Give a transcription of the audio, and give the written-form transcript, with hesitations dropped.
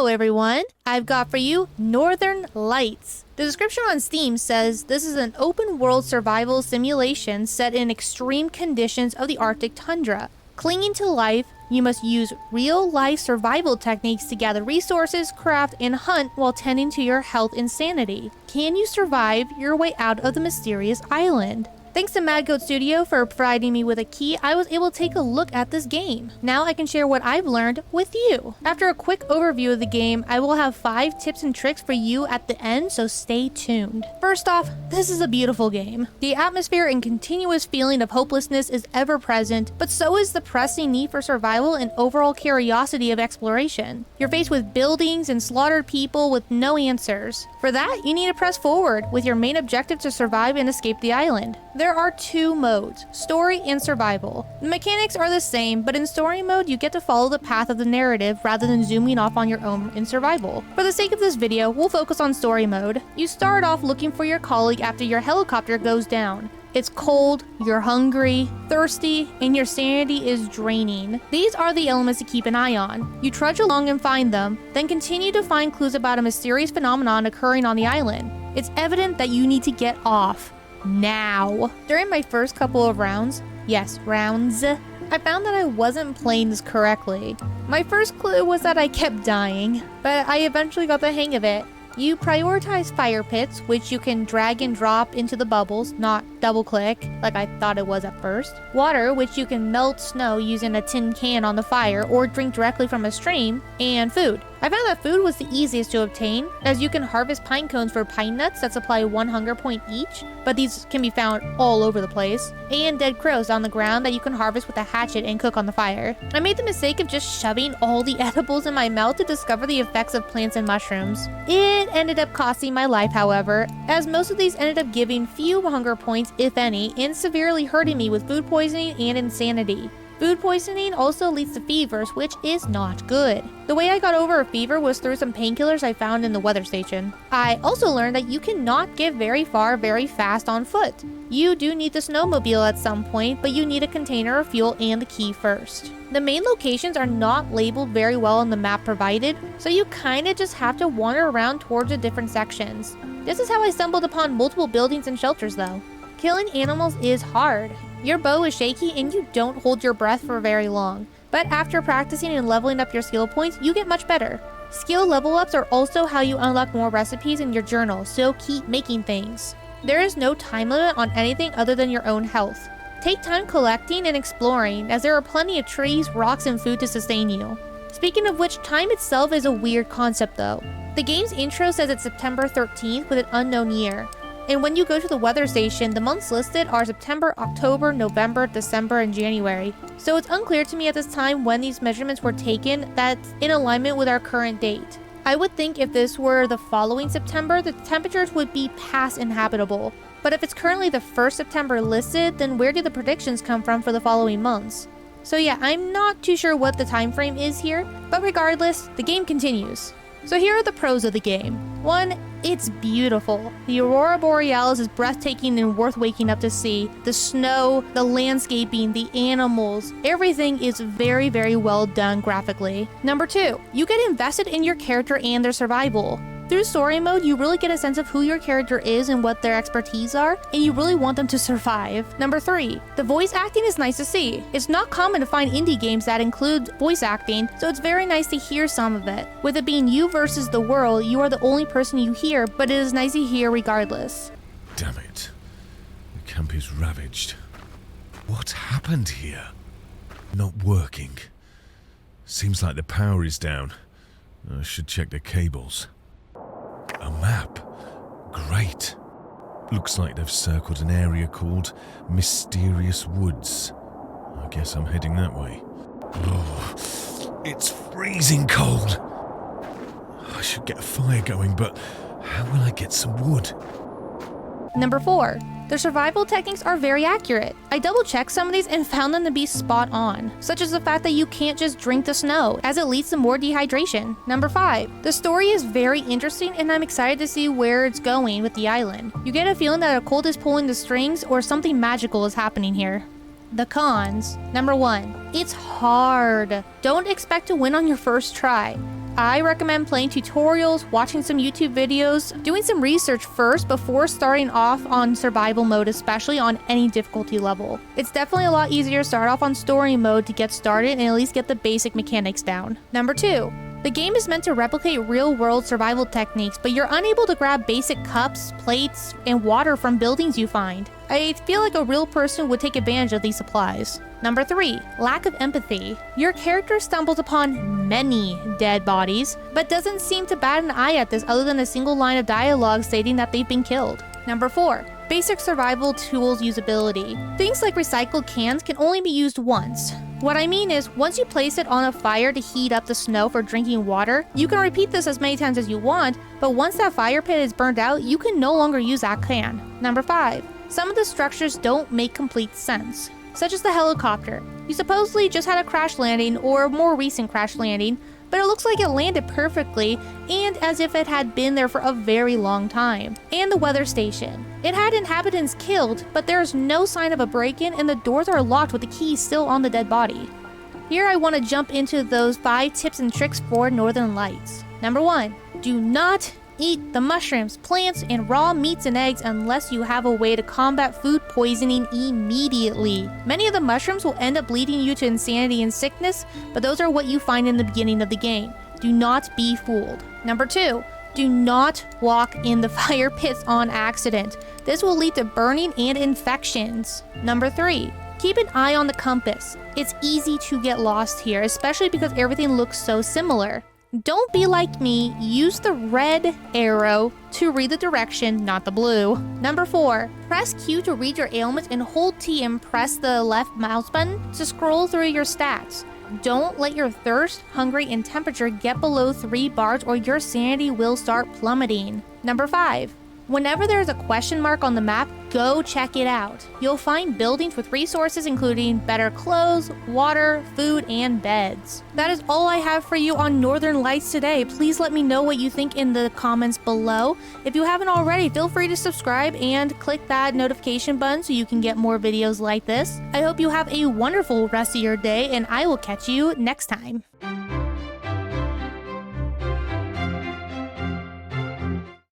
everyone, I've got for you Northern Lights. The description on Steam says this is an open world survival simulation set in extreme conditions of the Arctic tundra. Clinging to life, you must use real-life survival techniques to gather resources, craft, and hunt while tending to your health and sanity. Can you survive your way out of the mysterious island? Thanks to MadGoat Studio for providing me with a key, I was able to take a look at this game. Now I can share what I've learned with you. After a quick overview of the game, I will have 5 tips and tricks for you at the end, so stay tuned. First off, this is a beautiful game. The atmosphere and continuous feeling of hopelessness is ever present, but so is the pressing need for survival and overall curiosity of exploration. You're faced with buildings and slaughtered people with no answers. For that, you need to press forward, with your main objective to survive and escape the island. There are 2 modes, story and survival. The mechanics are the same, but in story mode you get to follow the path of the narrative rather than zooming off on your own in survival. For the sake of this video, we'll focus on story mode. You start off looking for your colleague after your helicopter goes down. It's cold, you're hungry, thirsty, and your sanity is draining. These are the elements to keep an eye on. You trudge along and find them, then continue to find clues about a mysterious phenomenon occurring on the island. It's evident that you need to get off. Now. During my first couple of rounds, I found that I wasn't playing this correctly. My first clue was that I kept dying, but I eventually got the hang of it. You prioritize fire pits, which you can drag and drop into the bubbles, not double click like I thought it was at first. Water, which you can melt snow using a tin can on the fire or drink directly from a stream. And food. I found that food was the easiest to obtain, as you can harvest pine cones for pine nuts that supply 1 hunger point each, but these can be found all over the place, and dead crows on the ground that you can harvest with a hatchet and cook on the fire. I made the mistake of just shoving all the edibles in my mouth to discover the effects of plants and mushrooms. It ended up costing my life, however, as most of these ended up giving few hunger points, if any, and severely hurting me with food poisoning and insanity. Food poisoning also leads to fevers, which is not good. The way I got over a fever was through some painkillers I found in the weather station. I also learned that you cannot get very far very fast on foot. You do need the snowmobile at some point, but you need a container of fuel and the key first. The main locations are not labeled very well on the map provided, so you kinda just have to wander around towards the different sections. This is how I stumbled upon multiple buildings and shelters though. Killing animals is hard. Your bow is shaky and you don't hold your breath for very long, but after practicing and leveling up your skill points, you get much better. Skill level ups are also how you unlock more recipes in your journal, so keep making things. There is no time limit on anything other than your own health. Take time collecting and exploring, as there are plenty of trees, rocks, and food to sustain you. Speaking of which, time itself is a weird concept though. The game's intro says it's September 13th with an unknown year. And when you go to the weather station, the months listed are September, October, November, December, and January. So it's unclear to me at this time when these measurements were taken that's in alignment with our current date. I would think if this were the following September, the temperatures would be past inhabitable. But if it's currently the 1st September listed, then where do the predictions come from for the following months? So yeah, I'm not too sure what the time frame is here, but regardless, the game continues. So here are the pros of the game. 1, it's beautiful. The Aurora Borealis is breathtaking and worth waking up to see. The snow, the landscaping, the animals, everything is very, very well done graphically. Number 2, you get invested in your character and their survival. Through story mode, you really get a sense of who your character is and what their expertise are, and you really want them to survive. Number 3, the voice acting is nice to see. It's not common to find indie games that include voice acting, so it's very nice to hear some of it. With it being you versus the world, you are the only person you hear, but it is nice to hear regardless. Damn it. The camp is ravaged. What happened here? Not working. Seems like the power is down. I should check the cables. A map. Great. Looks like they've circled an area called Mysterious Woods. I guess I'm heading that way. Oh, it's freezing cold. I should get a fire going, but how will I get some wood? Number 4, the survival techniques are very accurate. I double checked some of these and found them to be spot on, such as the fact that you can't just drink the snow, as it leads to more dehydration. Number 5, the story is very interesting and I'm excited to see where it's going with the island. You get a feeling that a cult is pulling the strings or something magical is happening here. The cons. Number 1, it's hard. Don't expect to win on your first try. I recommend playing tutorials, watching some YouTube videos, doing some research first before starting off on survival mode, especially on any difficulty level. It's definitely a lot easier to start off on story mode to get started and at least get the basic mechanics down. Number 2. The game is meant to replicate real-world survival techniques, but you're unable to grab basic cups, plates, and water from buildings you find. I feel like a real person would take advantage of these supplies. Number 3. Lack of empathy. Your character stumbles upon many dead bodies, but doesn't seem to bat an eye at this other than a single line of dialogue stating that they've been killed. Number 4. Basic survival tools usability. Things like recycled cans can only be used once. What I mean is, once you place it on a fire to heat up the snow for drinking water, you can repeat this as many times as you want, but once that fire pit is burned out, you can no longer use that can. Number 5. Some of the structures don't make complete sense, such as the helicopter. You supposedly just had a crash landing or a more recent crash landing, but it looks like it landed perfectly and as if it had been there for a very long time. And the weather station. It had inhabitants killed, but there's no sign of a break-in and the doors are locked with the key still on the dead body. Here I want to jump into those 5 tips and tricks for Northern Lights. Number 1. Do not eat the mushrooms, plants, and raw meats and eggs unless you have a way to combat food poisoning immediately. Many of the mushrooms will end up leading you to insanity and sickness, but those are what you find in the beginning of the game. Do not be fooled. Number 2. Do not walk in the fire pits on accident. This will lead to burning and infections. Number 3. Keep an eye on the compass. It's easy to get lost here, especially because everything looks so similar. Don't be like me, use the red arrow to read the direction, not the blue. Number 4. Press Q to read your ailments and hold T and press the left mouse button to scroll through your stats. Don't let your thirst, hunger, and temperature get below 3 bars or your sanity will start plummeting. Number 5. Whenever there's a question mark on the map, go check it out. You'll find buildings with resources including better clothes, water, food, and beds. That is all I have for you on Northern Lights today. Please let me know what you think in the comments below. If you haven't already, feel free to subscribe and click that notification button so you can get more videos like this. I hope you have a wonderful rest of your day, and I will catch you next time.